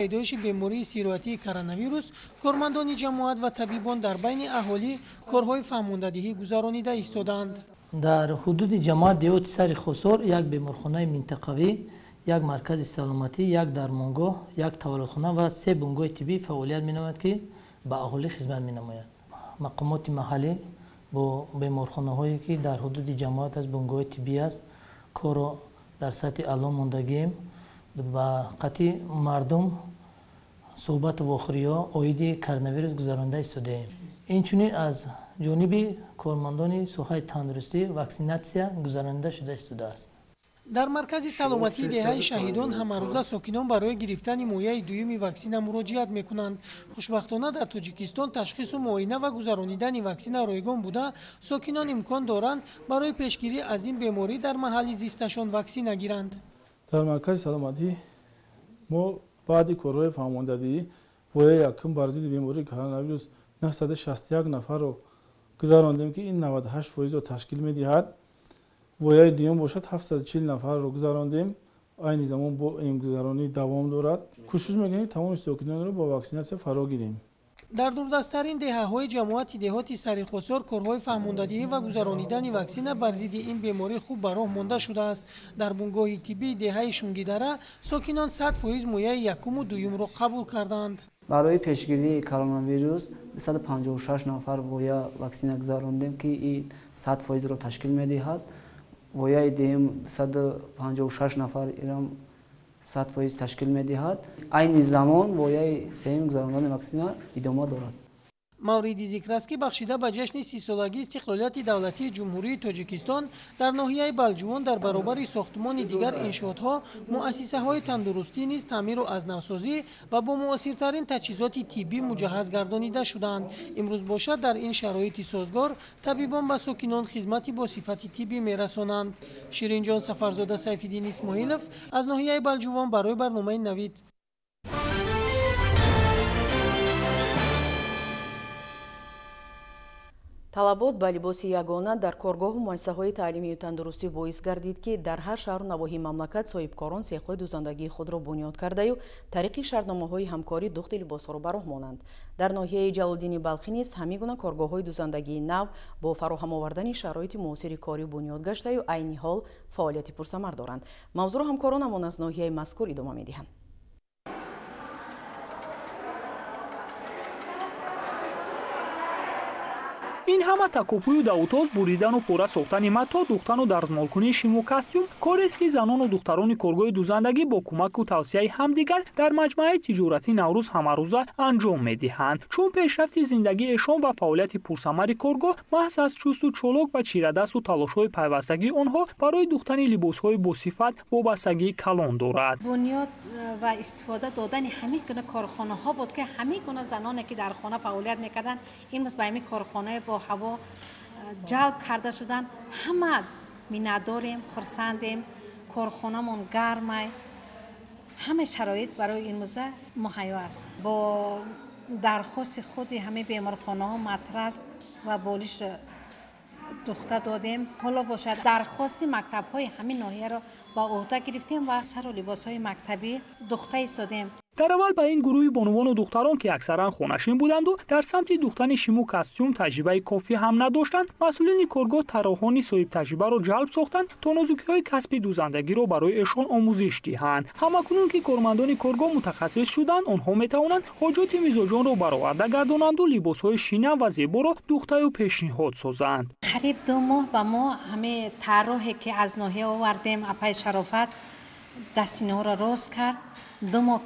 پیدایش بیماری سیروتی کرونا کارمندان جماعت و طبیبان در بین اهالی کارهای فهماندهی گذرانیده ایستادند. در حدود جماعت دیوت سر خسور یک بیمارخانه منطقوی، یک مرکز سلامتی، یک درمانگاه، یک تولدخانه و 3 بنگاه طبی فعالیت می‌نماید که به اهالی خدمت می‌نماید. مقامات محلی با بیمارخانه هایی که در حدود جماعت از بنگاه طبی است کار در سطح اعلی ماندگیم و قطعی مردم صحبت و آخریا اویدی کرونا گذرانده ایستاده ایم. اینچنین از جانب کارمندان سوهای تندرستی واکسیناسیا گذرانده شده ایستاده است. در مرکز سلامتی دهه شهیدان همه روزه ساکنان برای گرفتن مویه دوم واکسن مراجعت میکنند. خوشبختانه در تاجیکستان تشخیص و معاینه و گذراندن واکسن رایگان بوده ساکنان امکان دارند برای پیشگیری از این بیماری در محل زیستشان واکسن گیرند. در مرکز سلامتی ما بعد کارهای فهماندهی ویای یکم بر ضد بیماری کرونا 961 نفر رو گذراندیم که این 98% رو تشکیل می‌دهد. ویای دیوم باشد 740 نفر رو گذراندیم. این زمان با این گذرانی دوام دارد. کوشش می‌کنیم تمام ساکنان رو با واکسیناسیون فرا گیریم. در دوردستترین دهه‌های جماعت دهات سرخسار کارهای فهماندهی و گذرانیدن واکسن بر ضد این بیماری خوب به راه مانده شده است. در بنگاه طبی دهه شونگیدره ساکنان 100% مویه یکم و دوم را قبول کردند. برای پیشگیری کرونا ویروس 156 نفر ویای واکسن گذراندیم که این 100% را تشکیل می‌دهد. ویای دیوم 156 نفر ایران 100% تشکیل می‌دهد. این زمان ویای سوم گذراندن واکسن ادامه دارد. موردی ذکر است که بخشیده به جشن 30 سالگی استقلالیت دولتی جمهوری تاجیکستان در ناحیه بلجوان در برابر ساختمان دیگر انشاءات‌ها مؤسسه‌های تندرستی نیز تعمیر و از نوسازی و با معاصرترین تجهیزات طبی مجهز گردانیده شدند. امروز باشد در این شرایط سازگار طبیبان به ساکنان خدمتی با صفت طبی می‌رسانند. شیرین جان سفرزاده سیف‌الدین اسماعیلوف از ناحیه بلجوان برای برنامه نوید. талабот ба либоси ягона дар коргоҳу муассисаҳои таълимию тандурустӣ боис гардид ки дар ҳар шаҳру навоҳии мамлакат соҳибкорон сехҳои дузандагии худро бунёд кардаю тариқи шартномаҳои ҳамкорӣ духти либосҳоро ба роҳ монанд. дар ноҳияи Ҷалолиддини Балхӣ низ ҳамин гуна коргоҳҳои дузандагии нав бо фароҳам овардани шароити муосири корӣ бунёд гаштаю айни ҳол фаъолияти пурсамар доранд. мавзӯъро ҳамкоронамон аз ноҳияи мазкур идома медиҳанд. ин ҳама такопӯю давутоз буридану пора сохтани матоъ духтану дарзмолкунии шиму костюм корест ки занону духтарони коргоҳи дузандагӣ бо кӯмаку тавсияи ҳамдигар дар маҷмӯаи тиҷоратии наврӯз ҳамарӯза анҷом медиҳанд. чун пешрафти зиндагиашон ва фаъолияти пурсамари коргоҳ маҳз аз чусту чолок ва чирадасту талошҳои пайвастагии онҳо барои духтани либосҳои босифат вобастагии калон дорад. бунёд ва истифода додани ҳамин гуна корхонаҳо буд ки ҳамин гуна заноне ки дар хона фаъолият мекарданд имрӯз ба ҳамин корхонаи бо ҳаво ҷалб карда шуданд. ҳама миннатдорем, хурсандем, корхонамон гармай, ҳама шароит барои имрӯза муҳайё аст. бо дархости худи ҳамин беморхонаҳо матрас ва болиш духта додем. ҳоло бошад дархости мактабҳои ҳамин ноҳияро ба уҳда гирифтем ва сару либосҳои мактабӣ духта истодем. дар аввал ба ин гурӯҳи бонувону духтарон ки аксаран хонашин буданду дар самти духтани шиму костюм таҷрибаи кофӣ ҳам надоштанд масъулини коргоҳ тарроҳони соҳибтаҷрибаро ҷалб сохтанд то нозукиҳои касби дузандагиро барои эшон омӯзиш диҳанд. ҳамакунун ки кормандони коргоҳ мутахассис шуданд онҳо метавонанд ҳоҷоти мизоҷонро бароварда гардонанду либосҳои шина ва зеборо духтаю пешниҳод созанд. қариб 2 моҳ ба мо ҳамин тарроҳе ки аз ноҳия овардем апай шарофат дастинаҳоро рост кард. 2 моҳ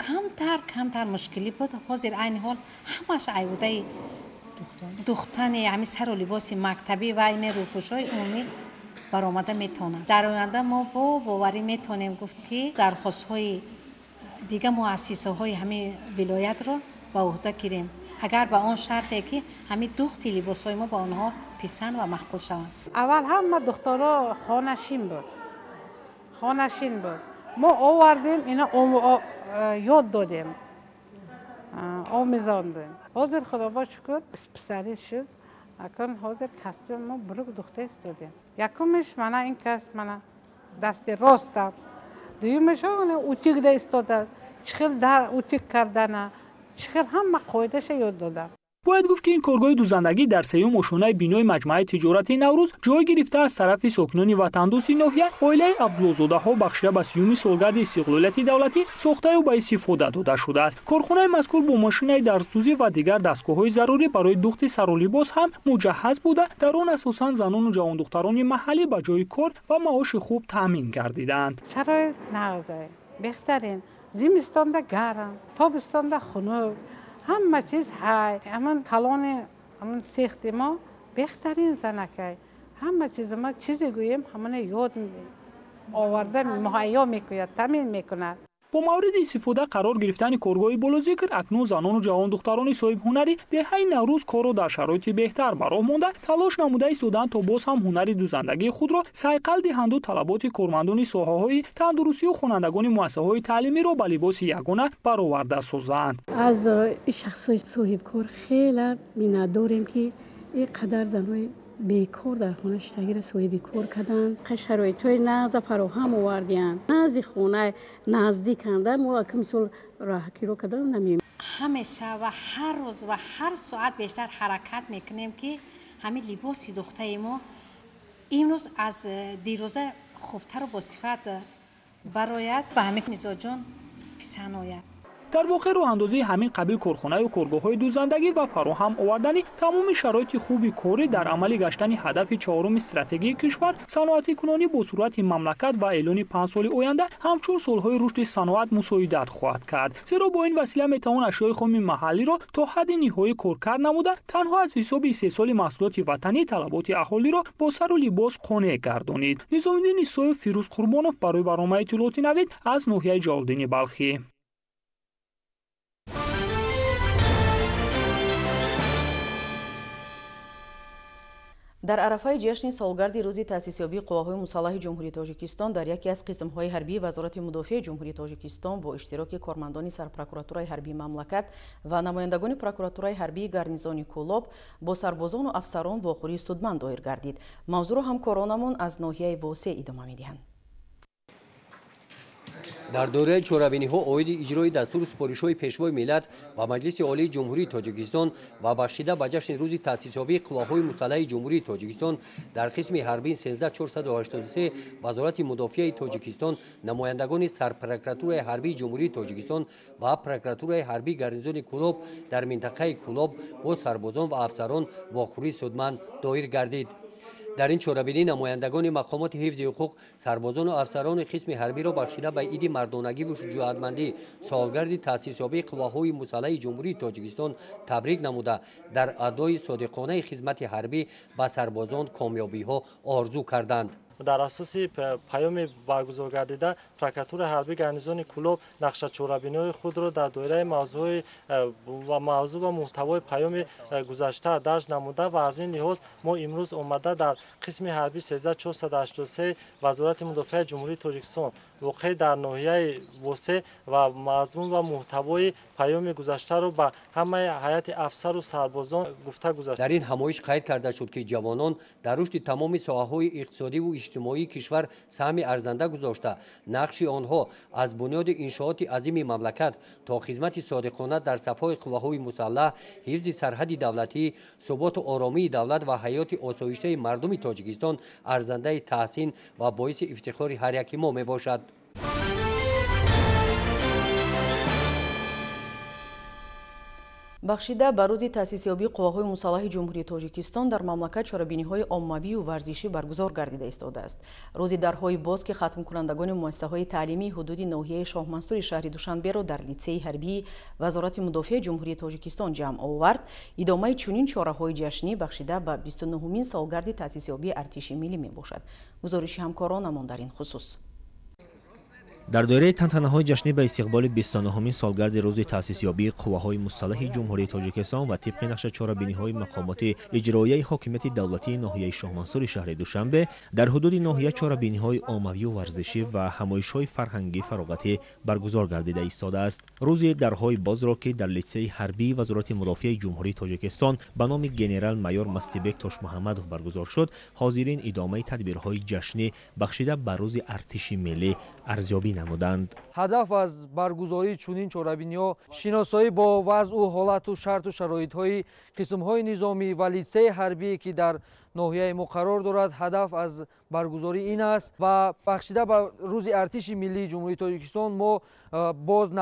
камтар мушкилӣ буд. ҳозир айни ҳол ҳамаш айводаи духтани ҳамин сару либоси мактабӣ ва ин рӯпӯшҳои умумӣ баромада метавонад. дар оянда мо бо боварӣ метавонем гуфт ки дархостҳои дигар муассисаҳои ҳамин вилоятро ба уҳда гирем агар ба он шарте ки ҳамин духти либосҳои мо ба онҳо писанд ва маҳқул шаванд. аввал ҳама духтаро хонашин буд. мо овардем ина ёд додем омӯзондем. ҳозир худоба шукр специалист шуд. акун ҳозир костюм мо бурук духта истодем. якумиш мана ин кас мана дасти ростам дуюмеш утигда истода چخیل در اوتیک کردن چخیل همه قاعده‌اش یاد دادم. باید گفت که این کارگاه دوزندگی در سیوم آشنای بینای مجمع تجارتی نوروز جای گرفته از طرف ساکنان وطندوست ناحیه عائله عبدالزاده ها بخشیده به سیوم سالگرد استقلالیت دولتی ساخته و به استفاده داده شده است. کارخانه مذکور با ماشین‌های درسوزی و دیگر دستگاه‌های ضروری برای دوخت سرالباس هم مجهز بوده. در آن اساساً زنان و جوان دختران محلی به جای کار و معاش خوب تامین گردیدند. شرایط نغزه بهترین زمستان ده گرم تابستان ده خنک همه چیز های همون کلان همون سیخت ما بهترین زنکه همه چیز ما چیزی گوییم همون یاد آورده مهیا میکنه تامین میکنه. با مورد استفاده قرار گرفتن کارگاه بالاذکر اکنون زنان و جوان دختران صاحب هنری دهه نوروز کار را در شرایط بهتر به راه مانده تلاش نموده ایستادند تا باز هم هنر دوزندگی خود را صیقل دهند و طلبات کارمندان ساحه‌های تندرستی و خوانندگان مؤسسه‌های تعلیمی را به لباس یگانه برآورده سازند. از شخصای صاحب کار خیلی می‌نداریم که اینقدر زنای بیکار در خانه شتگیر صاحب کار کردن شرایط‌های نغز فراهم آوردن نزد خانه نزدیک کردن ما که مثل راهکی رو کردن نمیم همیشه و هر روز و هر ساعت بیشتر حرکت میکنیم که همین لباسی دختر ما امروز از دیروزه خوبتر و با صفت برایت به همین مزاجون پسند آید. در واقع راه اندازی همین قبیل کارخانه و کارگاه‌های دوزندگی و فراهم آوردن تمام شرایط خوبی کاری در عمل گشتن هدف چهارم استراتژی کشور صنعتی کنانی با صورت مملکت و اعلان 5 سال آینده همچون سالهای رشد صنعت مساعدت خواهد کرد. زیرا با این وسیله میتوان اشیاء خام محلی را تا حد نهایی کارکرد نموده تنها از حساب استحصال محصولات وطنی طلبات اهالی را با سر و لباس قانع گردانید. نظام‌الدین عیسی فیروز قربانوف برای برنامه اطلاعات نوید از ناحیه جلال‌الدین بلخی. در عرفه جشن سالگرد روز تأسیسیابی قواهای مسلح جمهوری تاجیکستان در یکی از قسم‌های حربی وزارت مدافع جمهوری تاجیکستان با اشتراک کارمندان سرپروکوراتورای حربی مملکت و نمایندگان پروکوراتورای حربی گارنیزون کولوب با سربازان و افسران واخوری سودمند دایر گردید. موضوع را همکارانمون از ناحیه واسع ادامه می‌دهند. در دوره چورابینی‌ها اوید اجرای دستور سپارش‌های پیشوای ملت و مجلس عالی جمهوری تاجیکستان و بخشیده به جشن روز تأسیسیابی قواهای مسلح جمهوری تاجیکستان در قسم حربی 13483 وزارت مدافع تاجیکستان نمایندگان سرپروکوراتورای حربی جمهوری تاجیکستان و پروکوراتورای حربی گارنیزون کولوب در منطقه کولوب با سربازان و افسران واخوری سودمند دایر گردید. در این چورابینی نمایندگان مقامات حفظ حقوق سربازان و افسران قسم حربی را بخشیده به عید مردانگی و شجاعتمندی سالگرد تأسیسیابی قواهای مسلح جمهوری تاجیکستان تبریک نموده در ادای صادقانه خدمت حربی به سربازان کامیابی‌ها آرزو کردند. در اساس پیام برگزار گردیده پروکوراتور حربی گارنیزون کولوب نقشه چورابینی خود را در دایره موضوع و محتوای پیام گذشته درج نموده و از این لحاظ ما امروز آمده در قسم حربی 13483 وزارت مدافع جمهوری تاجیکستان واقع در ناحیه واسع و مضمون و محتوای پیام گذشته را به همه هیئت افسر و سربازان گفته گذاشت. در این همایش قید کرده شد که جوانان در رشد تمام ساحه‌های اقتصادی و اجتماعی کشور سهم ارزنده گذاشته نقش آنها از بنیاد انشاءات عظیم مملکت تا خدمت صادقانه در صفهای قواهای مسلح، حفظ سرحد دولتی، ثبات و آرامی دولت و حیات آسایشته مردم تاجیکستان ارزنده تحسین و باعث افتخار هر یک ما می باشد. بخشیده به روز تأسیسیابی قواهای مسلح جمهوری تاجیکستان در مملکت چاره‌بینی‌های عمومی و ورزشی برگزار گردیده ایستاده است. روز درهای باز که ختم کنندگان مؤسسه‌های تعلیمی حدود ناحیه شاه منصور شهر دوشنبه را در لیسه حربی وزارت مدافع جمهوری تاجیکستان جمع آورد، ادامه چنین چاره‌های جشنی بخشیده به 29مین سالگرد تأسیسیابی ارتش ملی میباشد. گزارش همکارانمان در این خصوص. در دوره تنتنه‌های جشنی به استقبال 29مین سالگرد روز تأسیسیابی قواهای مسلح جمهوری تاجیکستان و طبق نقشه چاره‌بینی‌های مقامات اجرایی حاکمیت دولتی ناحیه شاه منصور شهر دوشنبه در حدود ناحیه چاره‌بینی‌های عمومی و ورزشی و همایش‌های فرهنگی فراغتی برگزار گردیده ایستاده است. روز درهای باز را که در لیسه حربی وزارت مدافع جمهوری تاجیکستان به نام گنرال مایور مستیبک توش محمدوف برگزار شد، حاضرین ادامه تدبیرهای جشنی بخشیده به روز ارتش ملی ارزیابی نمودند. هدف از برگزاری چنین چهاربینی‌ها شناسایی با وضع و حالت و شرط و شرایط‌های قسم‌های نظامی و لیسه حربی که در ناحیه ما قرار دارد. هدف از برگزاری این است و بخشیده به روز ارتش ملی جمهوری تاجیکستان ما باز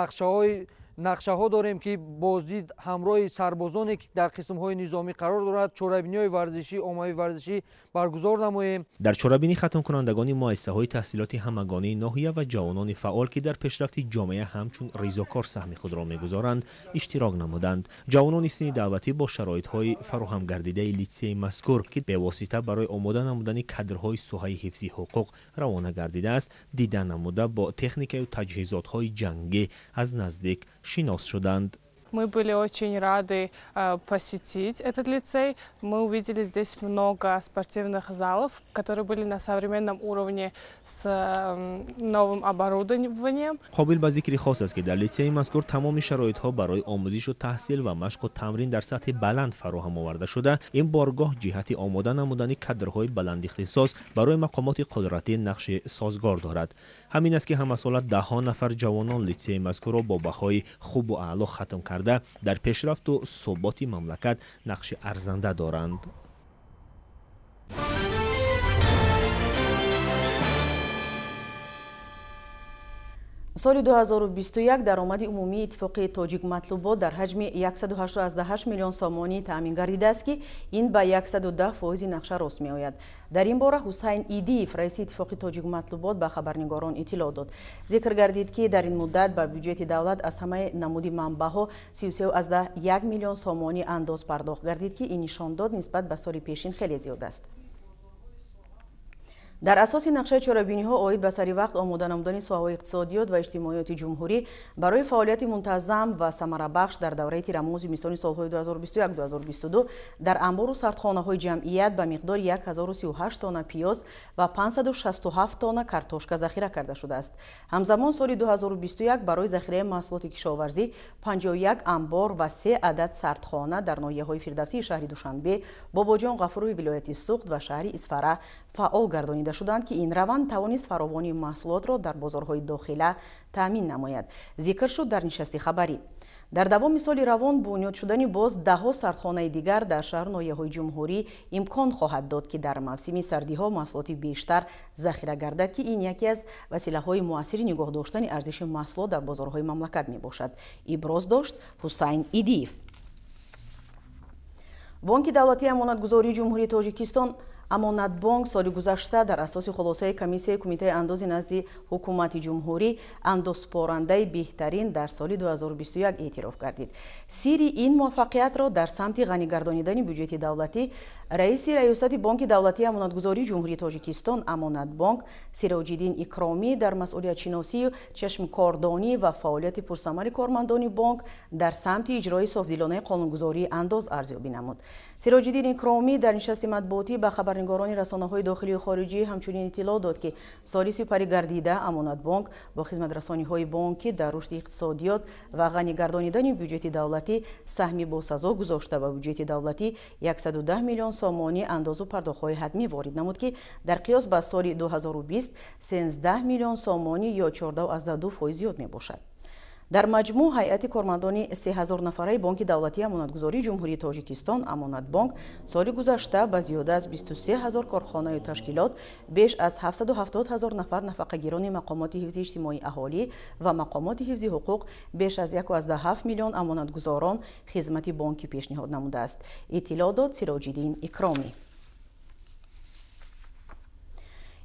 نقشه ها داریم که بازدید همراه سربازانی که در قسم های نظامی قرار دارد چهاربینی های ورزشی عمومی ورزشی برگزار نماییم. در چهاربینی ختم کنندگان مؤسسه های تحصیلات همگانی ناحیه و جوانان فعال که در پیشرفت جامعه همچون ریزاکار سهم خود را میگذارند اشتراک نمودند. جوانان سین دعوتی با شرایط های فراهم گردیده لیسه مذکور که به واسطه برای آماده نمودن کادرهای ساحه حفظی حقوق روانه گردیده است دیدن نموده با تکنیک و تجهیزات های جنگی از نزدیک شناس شدند. Мы были очень рады посетить этот лицей. Мы увидели здесь много спортивных залов, которые были на современном уровне с новым оборудованием. قابل به ذکر خاص است که در لیسه مذکور تمام شرایط ها برای آموزش و تحصیل و مشق و تمرین در سطح بلند فراهم آورده شده. این بارگاه جهت آماده نمودن کادرهای بلند اختصاص برای مقامات قدرتی نقش سازگار دارد. همین است که همسالت ده نفر جوانان لیسه مذکور را با بهای خوب و اعلا ختم کرده در پیشرفت و ثبات مملکت نقش ارزنده دارند. سال 2021 درآمد عمومی اتفاقیه تاجیک مطلوبات در حجم 118 میلیون سامانی تامین گردیده است که این به 110% نقشه راست می آید. در این باره حسین ایدیف رئیس اتفاقیه تاجیک مطلوبات به خبرنگاران اطلاع داد. ذکر گردید که در این مدت به بودجه دولت از همه نمودی منبع‌ها 33.1 میلیون سامانی انداز پرداخت گردید که این نشان داد نسبت به سال پیشین خیلی زیاد است. در اساس نقشه چهاربینی‌ها اوید به سری وقت آماده نمودن ساحه‌های اقتصادیات و اجتماعیات جمهوری برای فعالیت منتظم و ثمره بخش در دوره تیرموز زمستان سال‌های 2021-2022 در انبار و سردخانه‌های جمعیت به مقدار 1038 تن پیاز و 567 تن کارتوشکا ذخیره کرده شده است. همزمان سال 2021 برای ذخیره محصولات کشاورزی 51 انبار و 3 عدد سردخانه در ناحیه‌های فردوسی شهر دوشنبه، باباجان غفوری ولایت سوخت و شهر اسفره فعال گردانیده شدند که این روند توانست فراوانی محصولات را در بازارهای داخله تامین نماید. ذکر شد در نشست خبری. در دوام سال روان بنیاد شدن باز 10 سردخانه دیگر در شهر و ناحیه‌های جمهوری امکان خواهد داد که در موسم سردی‌ها محصولات بیشتر ذخیره گردد که این یکی از وسیله‌های مؤثر نگاه داشتن ارزش محصولات در بازارهای مملکت میباشد. ابراز داشت حسین ایدیف. بانک دولتی امانتگذاری جمهوری تاجیکستان امانت بانک سال گذشته در اساس خلاصه کمیسیه کمیته انداز نزد حکومت جمهوری اندازپارنده بهترین در سال 2021 اعتراف کردید. سیری این موفقیت را در سمت غنی گردانیدن بودجه دولتی رئیس ریاست بانک دولتی امانتگذاری جمهوری تاجیکستان امانت بانک سراج‌الدین اکرامی در مسئولیت شناسی چشم کاردانی و فعالیت پرثمر کارمندان بانک در سمت اجرای صافدلانه قانونگذاری انداز ارزیابی نمود. سراج‌الدین اکرامی در نشست مطبوعاتی به خبرنگاران رسانه‌های داخلی و خارجی همچنین اطلاع داد که سالی سپری گردیده امانت بانک با خدمت‌رسانی‌های بانکی در رشد اقتصادیات و غنی گردانیدن بودجه دولتی سهمی باسزا گذاشته به بودجه دولتی 110 میلیون سامانی اندازه پرداخت‌های حتمی وارد نمود که در قیاس با سال 2020 13 میلیون سامانی یا 14.2% زیاد میباشد. در مجموع هیئت کارمندان 3000 نفره بانک دولتی امانتگذاری جمهوری تاجیکستان امانت بانک سال گذشته با زیاده از 23000 کارخانه و تشکیلات بیش از 770,000 نفر نفقه‌گیران مقامات حفظ اجتماعی اهالی و مقامات حفظ حقوق بیش از 1.7 میلیون امانتگزاران خدمت بانکی پیشنهاد نموده است. اطلاع داد سراج‌الدین اکرامی.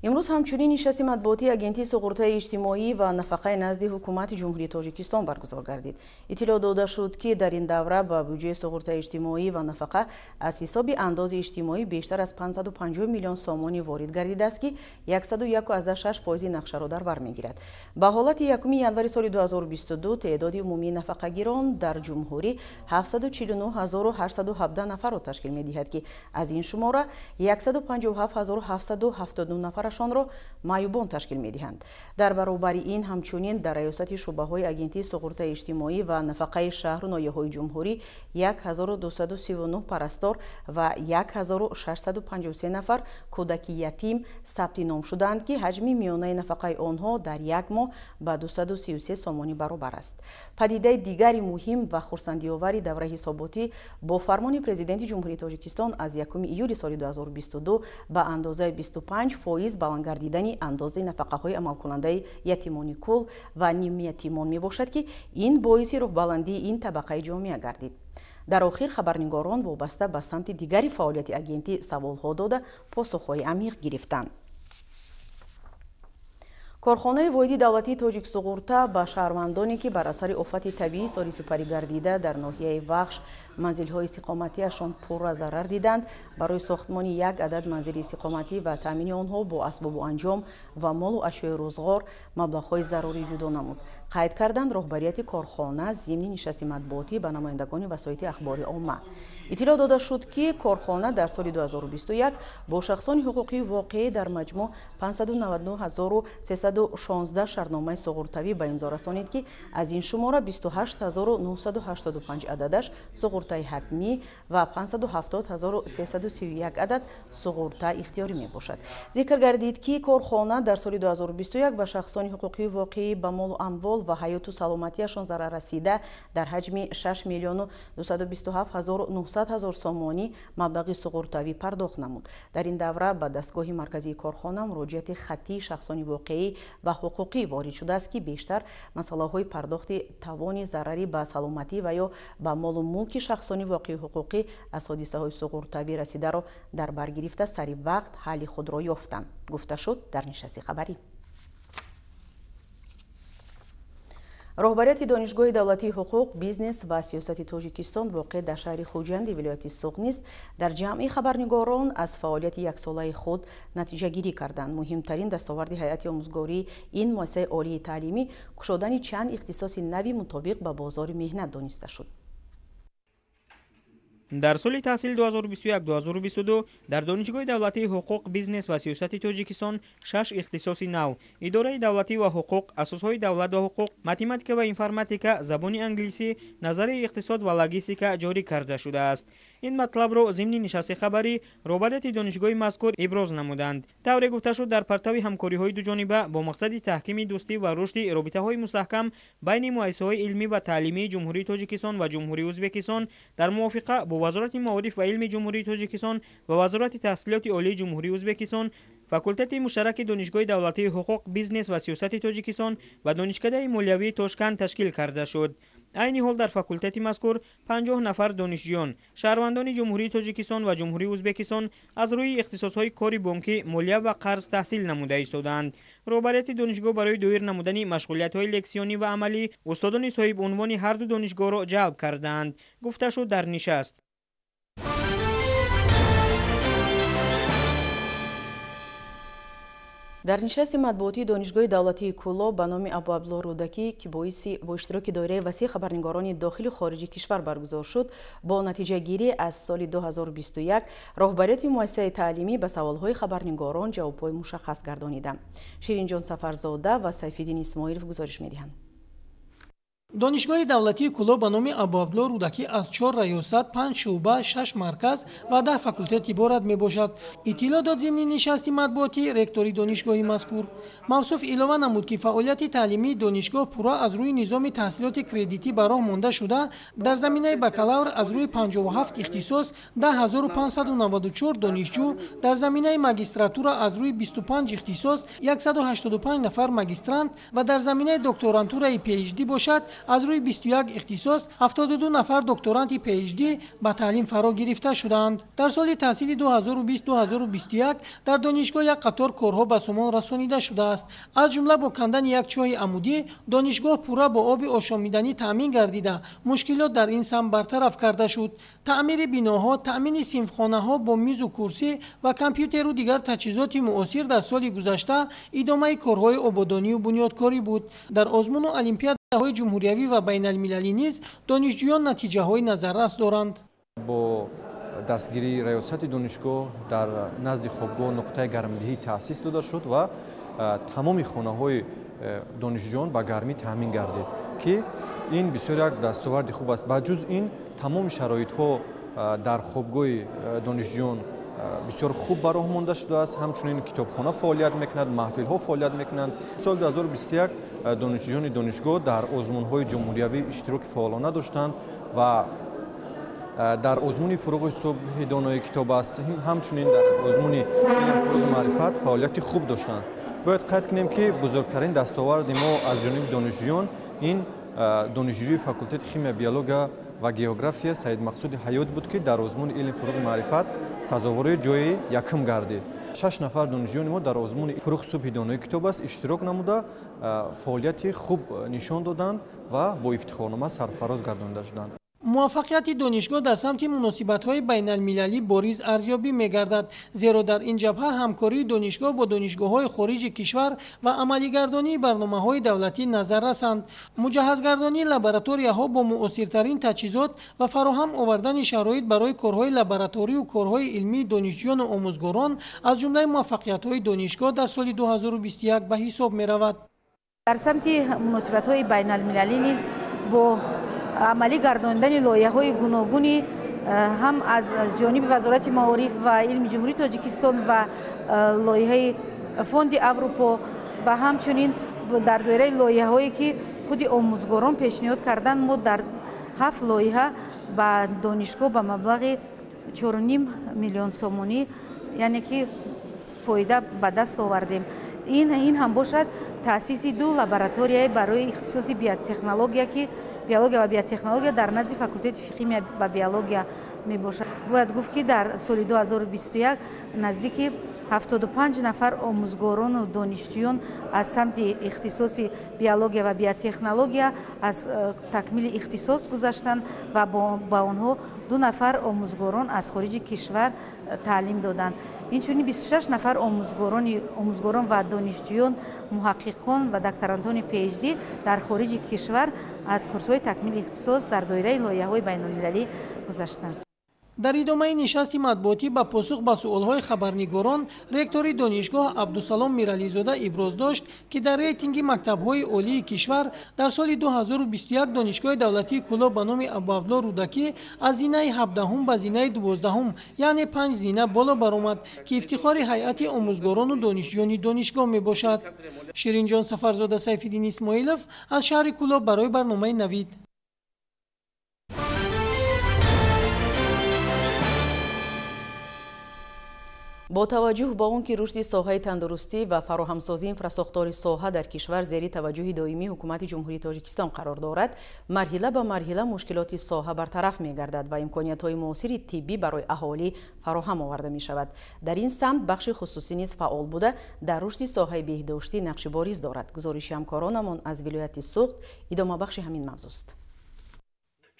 امروز همچنین نشست مطبوعاتی اگنتی سقراطی اجتماعی و نفقه نزد حکومت جمهوری تاجیکستان برگزار گردید. اطلاع داده شد که در این دوره با بودجه سقراطی اجتماعی و نفقه از حساب انداز اجتماعی بیشتر از 550 میلیون سامانی وارد گردیده است که 101.6% نقشه را در بر میگیرد. به حالت 1 ژانویه سال 2022 تعداد عمومی نفقه‌گیران در جمهوری 749817 نفر را تشکیل می‌دهد که از این شماره 157779 نفر карашонро маъюбон ташкил медиҳанд. дар баробари ин ҳамчунин дар раёсати шуъбаҳои агентии суғуртаи иҷтимоӣ ва нафақаи шаҳру ноҳияҳои ҷумҳурӣ 1239 парастор ва 1653 нафар кӯдаки ятим сабти ном шуданд ки ҳаҷми миёнаи нафақаи онҳо дар як моҳ ба 233 сомонӣ баробар аст. падидаи дигари муҳим ва хурсандиовари давраи ҳисоботӣ бо фармони президенти ҷумҳурии Тоҷикистон аз 1 июли соли 2022 ба андозаи 25% баланд гардидани андозаи нафақаҳои амалкунандаи ятимони кул ва нимятимон мебошад ки ин боиси рӯҳбаландии ин табақаи ҷомеа гардид. дар охир хабарнигорон вобаста ба самти дигари фаъолияти агентӣ саволҳо дода посухҳои амиқ гирифтанд. корхонаи воҳиди давлатии Тоҷиксуғурта ба шаҳрвандоне ки бар асари офати табиӣ соли супарӣ гардида дар ноҳияи Вахш манзилҳои истиқоматиашон пурра зарар диданд, барои сохтмони як адад манзили истиқоматӣ ва таъмини онҳо бо асбобу анҷом ва молу ашёи рӯзғор маблағҳои зарурӣ ҷудо намуд. қайд карданд роҳбарияти корхона зимни нишасти матбуотӣ ба намояндагони васоити ахбори омма. иттилоъ дода шуд ки корхона дар соли 2021 бо шахсони ҳуқуқии воқеӣ дар маҷмӯъ 599316 шартномаи суғуртавӣ ба имзо расонид ки аз ин шумора 28985 ададаш суғуртаи ҳатмӣ ва 570331 адад суғурта ихтиёрӣ мебошад. зикр гардид ки корхона дар соли 2021 ба шахсони ҳуқуқии воқеӣ ба молу амвол ва ҳаёту саломатиашон зарар расида дар ҳаҷми 6 миллиону 227 900 сомонӣ маблағи суғуртавӣ пардохт намуд. дар ин давра ба дастгоҳи марказии корхона муроҷиати хаттии шахсони воқеӣ ва ҳуқуқӣ ворид шудааст ки бештар масъалаҳои пардохти тавони зарари ба саломатӣ ва ё ба молу мулки шахсони воқеи ҳуқуқӣ аз ҳодисаҳои суғуртавӣ расидаро дар бар гирифта сари вақт ҳалли худро ёфтанд, гуфта шуд дар нишасти хабарӣ. роҳбарияти донишгоҳи давлатии ҳуқуқ, бизнес ва сиёсати Тоҷикистон воқеъ дар шаҳри Хуҷанди вилояти Суғнист дар ҷамъи хабарнигорон аз фаъолияти яксолаи худ натиҷагирӣ карданд. муҳимтарин дастоварди ҳайати омӯзгории ин муассисаи олии таълимӣ кушодани чанд ихтисоси нави мутобиқ ба бозори меҳнат дониста шуд. дар соли таҳсили 2021-2022 дар донишгоҳи давлатии ҳуқуқ, бизнес ва сиёсати Тоҷикистон 6 ихтисоси нав: идораи давлатӣ ва ҳуқуқ, асосҳои давлат ва ҳуқуқ, математика ва информатика, забони англисӣ, назарияи иқтисод ва логистика ҷорӣ карда шудааст. ин матлабро зимни нишасти хабарӣ роҳбарияти донишгоҳи мазкур иброз намуданд. тавре гуфта шуд дар партави ҳамкориҳои дуҷониба бо мақсади таҳкими дӯстӣ ва рушди робитаҳои мустаҳкам байни муассисаҳои илмӣ ва таълимии ҷумҳурии Тоҷикистон ва ҷумҳурии Ӯзбекистон дар мувофиқа бо вазорати маориф ва илми ҷумҳурии Тоҷикистон ва вазорати таҳсилоти олии ҷумҳурии Ӯзбекистон, факултати муштараки донишгоҳи давлатии ҳуқуқ, бизнес ва сиёсати Тоҷикистон ва донишкадаи молиявии Тошканд ташкил карда шуд. айни ҳол дар факултати мазкур 50 нафар донишҷӯён, шаҳрвандони ҷумҳурии Тоҷикистон ва ҷумҳурии Ӯзбекистон аз рӯи ихтисосҳои кори бонкӣ, молия ва қарз таҳсил намуда истоданд. роҳбарияти донишгоҳ барои доир намудани машғулиятҳои лексионӣ ва амалӣ устодони соҳибунвони ҳарду донишгоҳро ҷалб карданд, гуфта шуд дар нишаст. дар нишасти матбуотии донишгоҳи давлатии Кӯло ба номи Абу Абдулло Рӯдакӣ ки бо иштироки доираи васеъ хабарнигорони дохилу хориҷи кишвар баргузор шуд, бо натиҷагирӣ аз соли 2021 роҳбарияти муассисаи таълимӣ ба саволҳои хабарнигорон ҷавобҳои мушаххас гардонида. Ширинҷон Сафарзода ва Сайфиддин Исмоилов гузориш медиҳанд. донишгоҳи давлатии Кӯло ба номи Абу Абдулло Рӯдакӣ аз 4 раёсат, 5 шуъба, 6 марказ ва 10 факултет иборат мебошад. иттилоъ дод зимни нишасти матбуотӣ ректори донишгоҳи мазкур. мавсуф илова намуд ки фаъолияти таълимии донишгоҳ пурра аз рӯи низоми таҳсилоти кредитӣ ба роҳ монда шуда, дар заминаи бакалавр аз рӯи 57 ихтисос 10594 донишҷӯ, дар заминаи магистратура аз рӯи 25 ихтисос 185 нафар магистрант ва дар заминаи докторантураи PhD бошад, аз рӯи 21 ихтисос 72 нафар докторанти PhD ба таълим фаро гирифта шуданд. дар соли таҳсили 2020-2021 дар донишгоҳ як қатор корҳо ба сомон расонида шудааст. аз ҷумла бо кандани як чоҳи амудӣ донишгоҳ пурра бо оби ошомиданӣ таъмин гардида, мушкилот дар ин самт бартараф карда шуд. таъмири биноҳо, таъмини синфхонаҳо бо мизу курсӣ ва компютеру дигар таҷҳизоти муосир дар соли гузашта идомаи корҳои ободонию бунёдкорӣ буд. дар озмуну олимпиадаҳои ҷумҳуриявӣ ва байналмилалӣ низ донишҷӯён натиҷаҳои назаррас доранд. бо дастгирии раёсати донишгоҳ дар назди хобгоҳ нуқтаи гармидиҳӣ таъсис дода шуд ва тамоми хонаҳои донишҷӯён ба гармӣ таъмин гардид, ки ин бисёр як дастоварди хуб аст. ба ҷуз ин тамоми шароитҳо дар хобгоҳи донишҷӯён бисёр хуб бароҳ монда шудааст. ҳамчунин китобхона фаъолият мекунад, маҳфилҳо фаъолият мекунанд. соли 2021 донишҷӯёни донишгоҳ дар озмунҳои ҷумҳуриявӣ иштироки фаъолона доштанд ва дар озмуни фуруғи субҳи донои китоб аст, ҳамчунин дар озмуни фуруғи маърифат фаъолияти хуб доштанд. бояд қайд кунем, ки бузургтарин дастоварди мо аз ҷониби донишҷӯён ин донишҷӯи факултети химия, биология ва география Саид Мақсуди Ҳаёт буд, ки дар озмуни илми фуруғи маърифат сазовори ҷои якум гардид. 6 нафар донишҷӯёни мо дар озмуни фуруғи субҳи донои китоб аст иштирок намуда фаъолияти хуб нишон доданд ва бо ифтихорнома сарфароз гардонида шуданд. муваффақияти донишгоҳ дар самти муносибатҳои байналмилалӣ бориз арзёбӣ мегардад, зеро дар ин ҷабҳа ҳамкории донишгоҳ бо донишгоҳҳои хориҷи кишвар ва амалигардонии барномаҳои давлатӣ назаррасанд. муҷаҳҳазгардонии лабораторияҳо бо муосиртарин таҷҳизот ва фароҳам овардани шароит барои корҳои лабораторию корҳои илмии донишҷӯёну омӯзгорон аз ҷумлаи муваффақиятҳои донишгоҳ дар соли 2021 ба ҳисоб меравад. дар самти муносибатҳои байналмилалӣ низ бо амалӣ гардондани лоиҳаҳои гуногуни ҳам аз ҷониби вазорати маориф ва илми ҷумҳурии Тоҷикистон ва лоиҳаи фонди Аврупо ва ҳамчунин дар доираи лоиҳаҳое ки худи омӯзгорон пешниҳод карданд, мо дар 7 лоиҳа ба донишгоҳ ба маблағи 4.5 миллион сомонӣ яъне ки фоида ба даст овардем. ин ҳам бошад таъсиси 2 лабораторияе барои ихтисоси биотехнология, ки биология ва биотехнология дар назди факултети химия ва биология мебошад. бояд гуфт, ки дар соли 2021 наздики 75 нафар омӯзгорону донишҷӯён аз самти ихтисоси биология ва биотехнология аз такмили ихтисос гузаштанд ва ба онҳо 2 нафар омӯзгорон аз хориҷи кишвар таълим доданд. инчунин 26 нафар омӯзгорон ва донишҷӯён, муҳаққиқон ва докторантони PhD дар хориҷи кишвар аз курсҳои такмили ихтисос дар доираи лоиҳаҳои байналмилалӣ гузаштанд. дар идомаи нишасти матбуотӣ ба посух ба суолҳои хабарнигорон ректори донишгоҳ Абдусалом Мирализода иброз дошт, ки дар рейтинги мактабҳои олии кишвар дар соли 2021 донишгоҳи давлатии Кӯлоб ба номи Абуабдо Рудакӣ аз зинаи 17-ум ба зинаи 12-ум яъне 5 зина боло баромад, ки ифтихори ҳайати омӯзгорону донишҷӯёни донишгоҳ мебошад. Ширинҷон Сафарзода, Сайфиддин Исмоилов аз шаҳри Кӯлоб барои барномаи Навид. бо таваҷҷӯҳ ба он ки рушди соҳаи тандурустӣ ва фароҳамсозии инфрасохтори соҳа дар кишвар зери таваҷҷӯҳи доимии ҳукумати ҷумҳурии Тоҷикистон қарор дорад, марҳила ба марҳила мушкилоти соҳа бартараф мегардад ва имкониятҳои муосири тиббӣ барои аҳолӣ фароҳам оварда мешавад. дар ин самт бахши хусусӣ низ фаъол буда дар рушди соҳаи беҳдоштӣ нақши бориз дорад. гузориши ҳамкоронамон аз вилояти Суғд идомабахши ҳамин мавзӯст.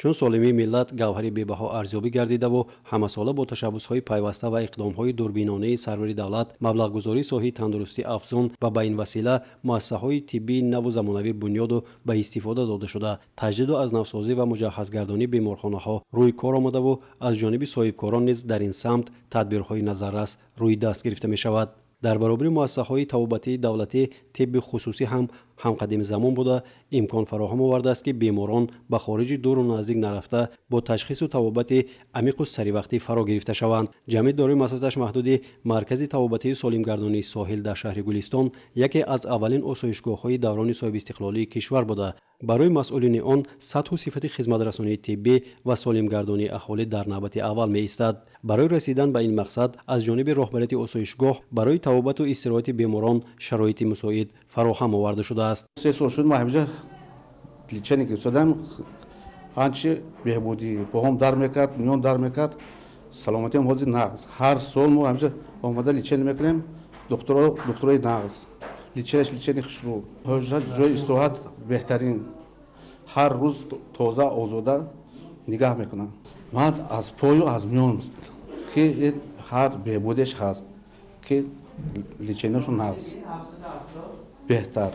чун солимии миллат гавҳари бебаҳо арзёбӣ гардидаву ҳамасола бо ташаббусҳои пайваста ва иқдомҳои дурбинонаи сарвари давлат маблағгузории соҳаи тандурустӣ афзун ва ба ин васила муассисаҳои тиббии наву замонавӣ бунёду ба истифода дода шуда таҷдиду аз навсозӣ ва муҷаҳҳазгардонии беморхонаҳо рӯи кор омадаву аз ҷониби соҳибкорон низ дар ин самт тадбирҳои назаррас рӯи даст гирифта мешавад. дар баробари муассисаҳои табобатии давлатӣ тибби хусусӣ ҳам ҳамқадими замон буда имкон фароҳам овардааст, ки беморон ба хориҷи дуру наздик нарафта бо ташхису табобати амиқу саривақтӣ фаро гирифта шаванд. ҷамъияти дорои масоияташ маҳдуди маркази табобатии солимгардонии соҳил дар шаҳри Гулистон яке аз аввалин осоишгоҳҳои даврони соҳибистиқлолии кишвар буда барои масъулини он сатҳу сифати хизматрасонии тиббӣ ва солимгардонии аҳолӣ дар навбати аввал меистад. барои расидан ба ин мақсад аз ҷониби роҳбарияти осоишгоҳ барои табобату истироҳати беморон шароити мусоид фароҳам оварда шудааст. 3 сол шуд ма ҳамҷа лечение гирифтадам, ҳанчи беҳбудӣ поҳом дар мекард, миён дар мекард, саломатиам ҳозир нағз. ҳар сол мо ҳамҷа омада лечение мекунем, докторои нағз, лечение хушрӯ, ҷои истироҳат беҳтарин, ҳар рӯз тоза озода нигаҳ мекунам. ман аз пою аз миён ки ҳар беҳбудеш ҳаст, ки лечениешу нағз беҳтар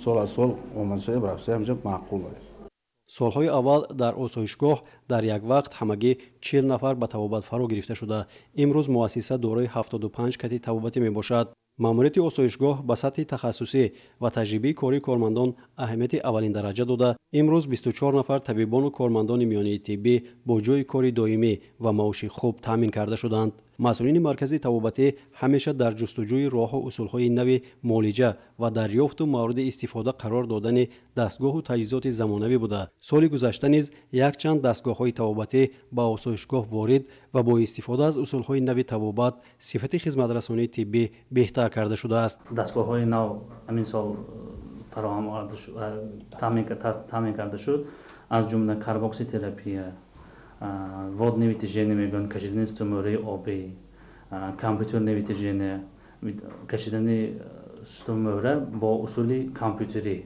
сол аз сол омадашаи рафсия ҳамҷа маъқул аст. солҳои аввал дар осоишгоҳ дар як вақт ҳамагӣ 40 нафар ба табобат фаро гирифта шуда, имрӯз муассиса дорои 75 кати табобатӣ мебошад. маъмурияти осоишгоҳ ба сатҳи тахассусӣ ва таҷрибаи кории кормандон аҳамияти аввалин дараҷа дода, имрӯз 24 нафар табибону кормандони миёнаи тиббӣ бо ҷои кори доимӣ ва маоши хуб таъмин карда шуданд. масъулини маркази табобатӣ ҳамеша дар ҷустуҷӯи роҳу усулҳои нави муолиҷа ва дарёфту мавриди истифода қарор додани дастгоҳу таҷҳизоти замонавӣ буда, соли гузашта низ якчанд дастгоҳҳои табобатӣ ба осоишгоҳ ворид ва бо истифода аз усулҳои нави табобат сифати хизматрасонии тиббӣ беҳтар карда шудааст. дастгоҳҳои нав ҳамин сол фароҳам таъмин карда шуд, аз ҷумла карбокситерапия, водни витижене мегӯянд, кашидани стумӯраи обӣ, компютер витижене, кашидани стумӯра бо усули компютерӣ,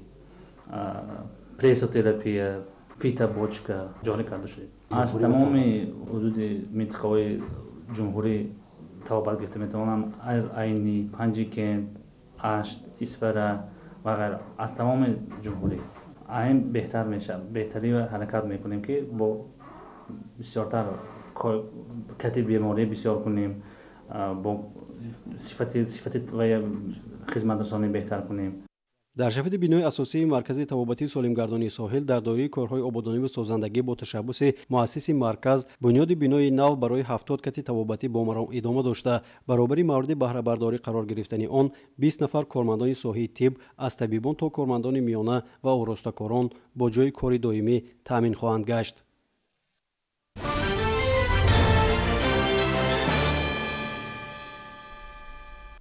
прессотерапия, фитобочка ҷорӣ карда шуд. аз тамоми ҳудуди минтақаҳои ҷумҳурӣ табобат гирифта метавонанд, аз айни Панҷикент, Ашт, Исфара ва ғайра, аз тамоми ҷумҳурӣ айн беҳтар мешавад. беҳтарӣ ҳаракат мекунем ки бо бисёртар кати беморӣ бисёр кунем, бо сифати ва хизматрасонӣ беҳтар кунем. дар шафиди бинои асосии маркази табобатии солимгардонии соҳил дар доираи корҳои ободониву созандагӣ бо ташаббуси муассиси марказ бунёди бинои нав барои 70 кати табобатӣ бо идома дошта, баробари мавриди баҳрабардорӣ қарор гирифтани он 20 нафар кормандони соҳаи тиб аз табибон то кормандони миёна ва оростакорон бо ҷои кори доимӣ таъмин хоҳанд гашт.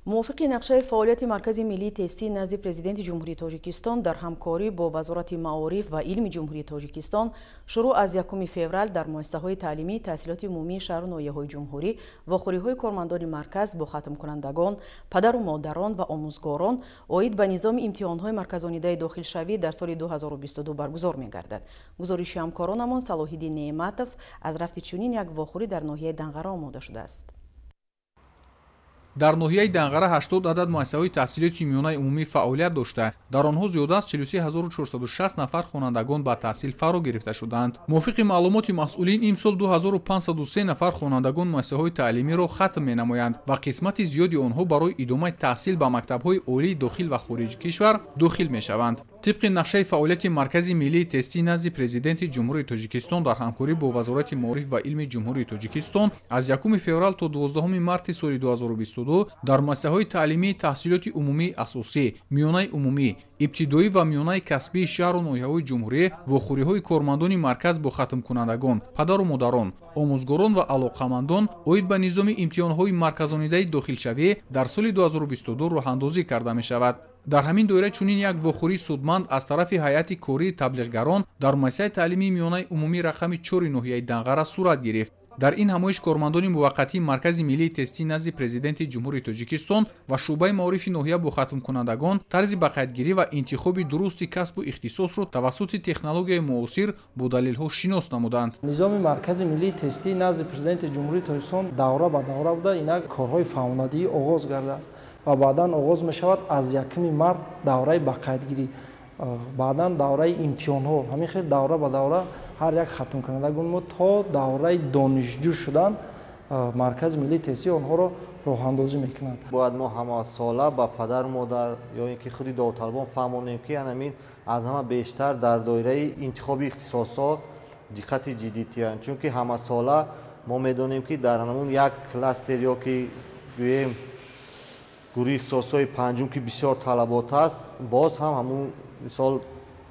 мувофиқи нақшаи фаъолияти маркази миллии тестӣ назди президенти ҷумҳурии тоҷикистон дар ҳамкорӣ бо вазорати маориф ва илми ҷумҳурии тоҷикистон шурӯъ аз 1 феврал дар муассисаҳои таълимӣ таҳсилоти умумии шаҳру ноҳияҳои ҷумҳурӣ вохӯриҳои кормандони марказ бо хатмкунандагон, падару модарон ва омӯзгорон оид ба низоми имтиҳонҳои марказонидаи дохилшавӣ дар соли 2022 баргузор мегардад. гузориши ҳамкоронамон Салоҳиддин Неъматов аз рафти чунин як вохӯрӣ дар ноҳияи Данғара омода шудааст. дар ноҳияи Данғара 80 адад муассисаҳои таҳсилоти миёнаи умумӣ фаъолият дошта, дар онҳо зиёда аз 43460 нафар хонандагон ба таҳсил фаро гирифта шуданд. мувофиқи маълумоти масъулин имсол 2503 нафар хонандагон муассисаҳои таълимиро хатм менамоянд ва қисмати зиёди онҳо барои идомаи таҳсил ба мактабҳои олии дохил ва хориҷи кишвар дохил мешаванд. тибқи нақшаи фаъолияти маркази миллии тестӣ назди президенти ҷумҳурии тоҷикистон дар ҳамкорӣ бо вазорати маориф ва илми ҷумҳурии тоҷикистон аз 1 феврал то 12 марти соли 2022 дар муассисаҳои таълимии таҳсилоти умумии асосӣ, миёнаи умумӣ, ибтидоӣ ва миёнаи касбии шаҳру ноҳияҳои ҷумҳурӣ вохӯриҳои кормандони марказ бо хатмкунандагон, падару модарон, омӯзгорон ва алоқамандон оид ба низоми имтиҳонҳои марказонидаи дохилшавӣ дар соли 2022 роҳандозӣ карда мешавад. дар ҳамин доира чунин як вохӯрии судманд аз тарафи ҳайати кории таблиғгарон дар муассисаи таълимии миёнаи умумӣ рақами 4 ноҳияи Данғара сурат гирифт. дар ин ҳамоиш кормандони муваққатии маркази миллии тестӣ назди президенти ҷумҳурии тоҷикистон ва шуъбаи маорифи ноҳия бо хатмкунандагон тарзи бақайдгирӣ ва интихоби дурусти касбу ихтисосро тавассути технологияи муосир бо далелҳо шинос намуданд. низоми маркази миллии тестӣ назди президенти ҷумҳурии тоҷикистон давра ба давра буда инак корҳои фаъолиятӣ оғоз гардааст ва баъдан оғоз мешавад аз 1 март давраи бақайдгирӣ, баъдан давраи имтиҳонҳо, ҳамин хел давра ба давра ҳар як хатмкунандагон то давраи донишҷӯ шудан маркази миллии тестӣ онҳоро роҳандозӣ мекунад. бояд мо ҳамасола ба падару модар ё ин ки худи довталабон фаҳмонем ки анамин аз ҳама бештар дар доираи интихоби ихтисосҳо диққати ҷиддитиянд, чунки ҳамасола мо медонем ки дар ҳамун як кластер ё ки гӯем гурӯҳи ихтисосҳои панҷум ки бисёр талабот аст, боз ҳам ҳамун мисол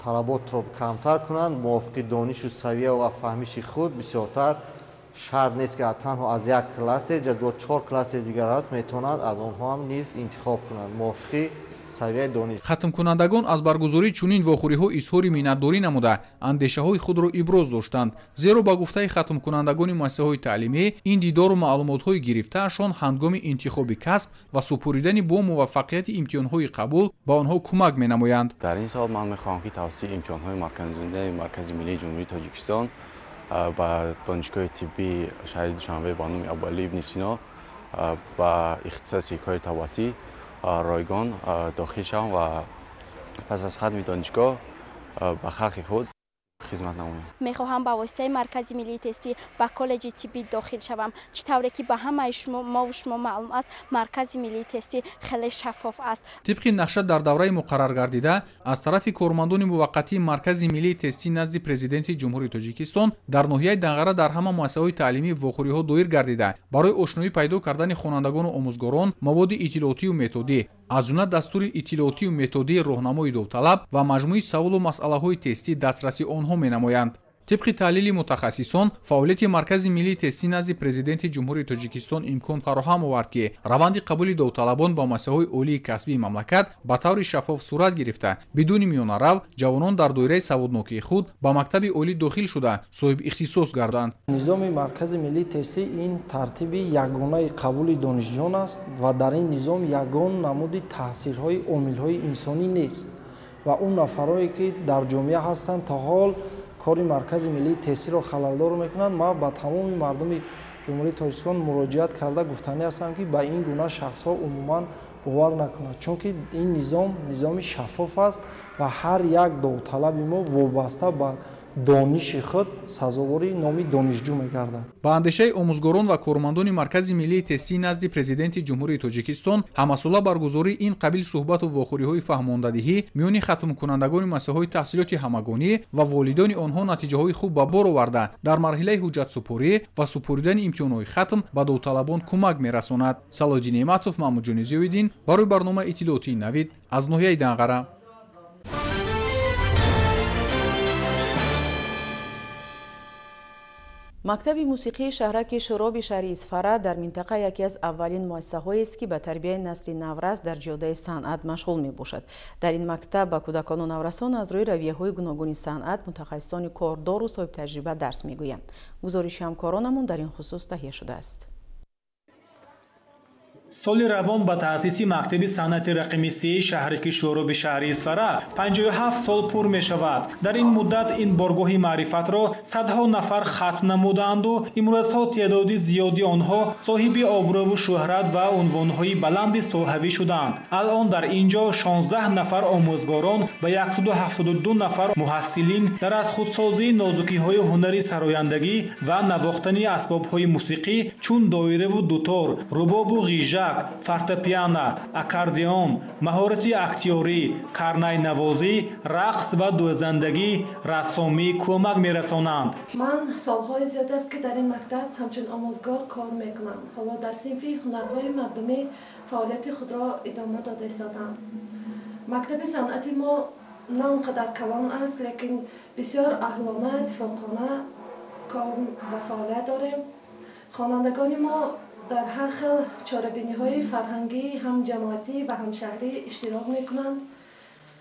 талаботро камтар кунанд, мувофиқи донишу савия ва фаҳмиши худ бисёртар. шарт нест ки танҳо аз як кластер ҷадвал 4 кластер дигар аст метавонанд аз онҳо ҳам низ интихоб кунанд мувофиқи савияи дониш. хатмкунандагон аз баргузории чунин вохӯриҳо изҳори миннатдорӣ намуда андешаҳои худро иброз доштанд, зеро ба гуфтаи хатмкунандагони муассисаҳои таълимӣ ин дидору маълумотҳои гирифтаашон ҳангоми интихоби касб ва супуридани бо муваффақияти имтиҳонҳои қабул ба онҳо кӯмак менамоянд. дар ин сол ман мехоҳам ки тавассути имтиҳонҳои маркази миллии ҷумҳурии тоҷикистон ба донишгоҳи тиббии шаҳри душанбе ба номи Абуалӣ ибн Сино ба ихтисоси кори табобатӣ ройгон дохил шавам ва пас аз хатми донишгоҳ ба халқи худ خدمت نماییم. میخواهم با واسطه مرکز ملی تستی به کالج طبی داخل شوم. چطوری که به همه ما و شما معلوم است مرکز ملی تستی خیلی شفاف است. طبق نقشه در دوره مقرر گردیده از طرف کارمندان موقتی مرکز ملی تستی نزد پرزیدنت جمهوری تاجیکستان در ناحیه دنغره در همه مؤسسه‌های تعلیمی وخوری‌ها دایر گردیده برای آشنایی پیدا کردن خوانندگان و آموزگاران مواد اطلاعاتی و متدی از جمله دستور اطلاعاتی و متدی راهنمای داوطلب و مجموعه سوال و مسئله‌های تستی دسترسی آنها می‌نمایند. طبق تحلیل متخصصان فعالیت مرکز ملی تستی نزد پرزیدنت جمهوری تاجیکستان امکان فراهم آورد که روند قبول داوطلبان با مؤسسه‌های عالی کسبی مملکت به طور شفاف صورت گرفته بدون میانرو جوانان در دایره سوادناکی خود با مکتب عالی داخل شده صاحب اختصاص گردند. نظام مرکز ملی تستی این ترتیب یگانه قبول دانشجویان است و در این نظام یگان نمود تاثیرهای عامل‌های انسانی نیست و اون نفرایی که در جامعه هستند تا حال کاری مرکز ملی تستی را خللدار میکنند. ما با تمام مردم جمهوری تاجیکستان مراجعت کرده گفتنی هستم که با این گونه شخص ها عموما باور نکنند چون که این نظام شفاف است و هر یک داوطلب ما وابسته به دانش خود سزاواری نام دانشجو میگردد. با اندیشه آموزگاران و کارمندان مرکز ملی تستی نزد پرزیدنت جمهوری تاجیکستان همساله برگزاری این قبیل صحبت و واخوری‌های فهماندهی میان ختم کنندگان مؤسسه‌های تحصیلاتی همگانی و والدین آنها نتیجه‌های خوب به بار آورده در مرحله حجت سپاری و سپردن امتحان‌های ختم به داوطلبان کمک می‌رساند. صلاح‌الدین نعمتов، محمود جونیزی‌الدین برای برنامه اطلاعاتی نوید از ناحیه دنغره. مکتب موسیقی شهرک شوراب شهری اصفهان در منطقه یکی از اولین مؤسسه‌هایی است که به تربیت نسل نورس در جاده صنعت مشغول می‌باشد. در این مکتب به کودکان و نورسان از روی رویه‌های گوناگون صنعت متخصصان کاردار و صاحب تجربه درس می‌گویند. گزارش همکارانمون در این خصوص تهیه شده است. سال روان با تأسیس مکتب صنعت رقمی 3 شهرک شوراب شهری اصفهان 57 سال پر می شود. در این مدت این بارگاه معرفت را صدها نفر ختم نمودند و امروزها تعداد زیادی آنها صاحب آبرو و شهرت و عنوانهای بلند صحوی شدند. الان در اینجا 16 نفر آموزگاران و 172 نفر محصلین در از خودسازی نازکی‌های هنری سرایندگی و نواختن اسباب‌های موسیقی چون دایره و دوتار، رباب و غیژه، فورتپیانو، اکاردیون، مهارت اکتیوری، کرنای نوازی، رقص و دوزندگی، رسامی کمک می‌رسانند. من سالهای زیاد است که در این مکتب همچون آموزگار کار میکنم. حالا در صنف هنرهای مردمی فعالیت خود را ادامه داده ایستادم. مکتب صنعتی ما نه اونقدر کلان است لیکن بسیار اهلانه، اتفاقانه کار و فعالیت داریم. خوانندگان ما در هر خل چاره‌بینی‌های فرهنگی هم جماعتی و هم شهری اشتراک می‌کنند.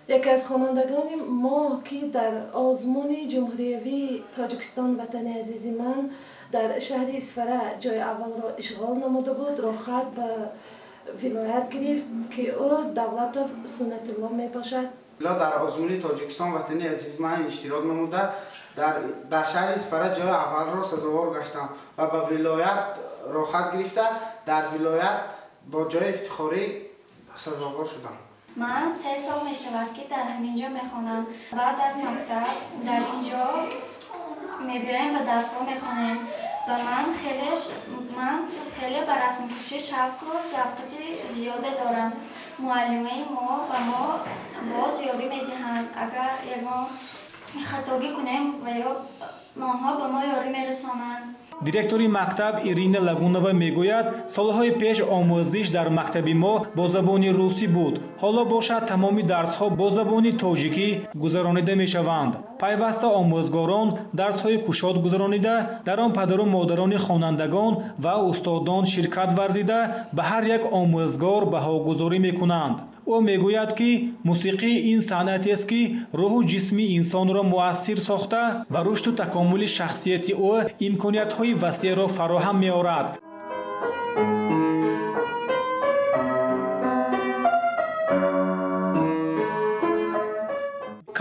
یکی از خوانندگان ما که در آزمون جمهوری تاجیکستان وطن عزیز من در شهر اصفهان جای اول را اشغال نموده بود، راحت به ولایت گرفت که او دولت سنت الله میباشد. در آزمون تاجیکستان وطن عزیز من اشتراک نموده در شهر اصفهان جای اول را سزاوار گشتم و به ولایت راحت گرفته در ولایت با جای افتخاری سزاوار شدم. من 3 سال می شود که در همینجا میخوانم. بعد از مکتب در اینجا میبیایم و درس ها میخوانیم و من خیلی به رسم کشی شوق و ذوقت زیاده دارم. معلمه ما به ما باز یاری میدهند اگر یگان خطاگی کنیم و یا آنها به ما یاری میرسانند. دиректори мактаб Ирина Лагунова мегӯяд, солҳои пеш омӯзиш дар мактаби мо бо забони русӣ буд. ҳоло бошад тамоми дарсҳо бо забони тоҷикӣ гузаронида мешаванд. пайваста омӯзгорон дарсҳои кушод гузаронида, дар он падару модарони хонандагон ва устодон ширкат варзида ба ҳар як омӯзгор баҳогузорӣ мекунанд. ӯ мегӯяд ки мусиқӣ ин санъатест ки рӯҳу ҷисми инсонро муассир сохта ва рушду такомули шахсияти ӯ имкониятҳои васеъро фароҳам меорад.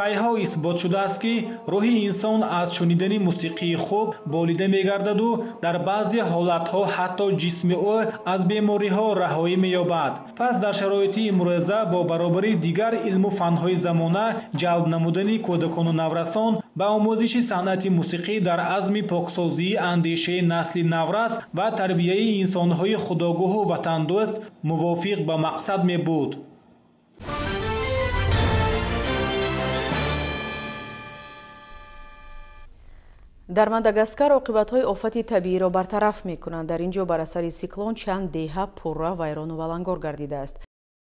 сайҳо исбот шудааст ки рӯҳи инсон аз шунидани мусиқии хуб болида мегардаду дар баъзе ҳолатҳо ҳатто ҷисми ӯ аз бемориҳо раҳоӣ меёбад. Пас дар шароити имрӯза бо баробари дигар илму фанҳои замона ҷалб намудани кӯдакону наврасон ба омӯзиши санъати мусиқӣ дар азми поксозии андешаи насли наврас ва тарбияи инсонҳои худогоҳу ватандӯст мувофиқ ба мақсад мебуд. дар Мадагаскар оқибатҳои офати табииро бартараф мекунанд. Дар ин ҷо бар асари сиклон чанд деҳа пурра, вайрону валангор гардидааст.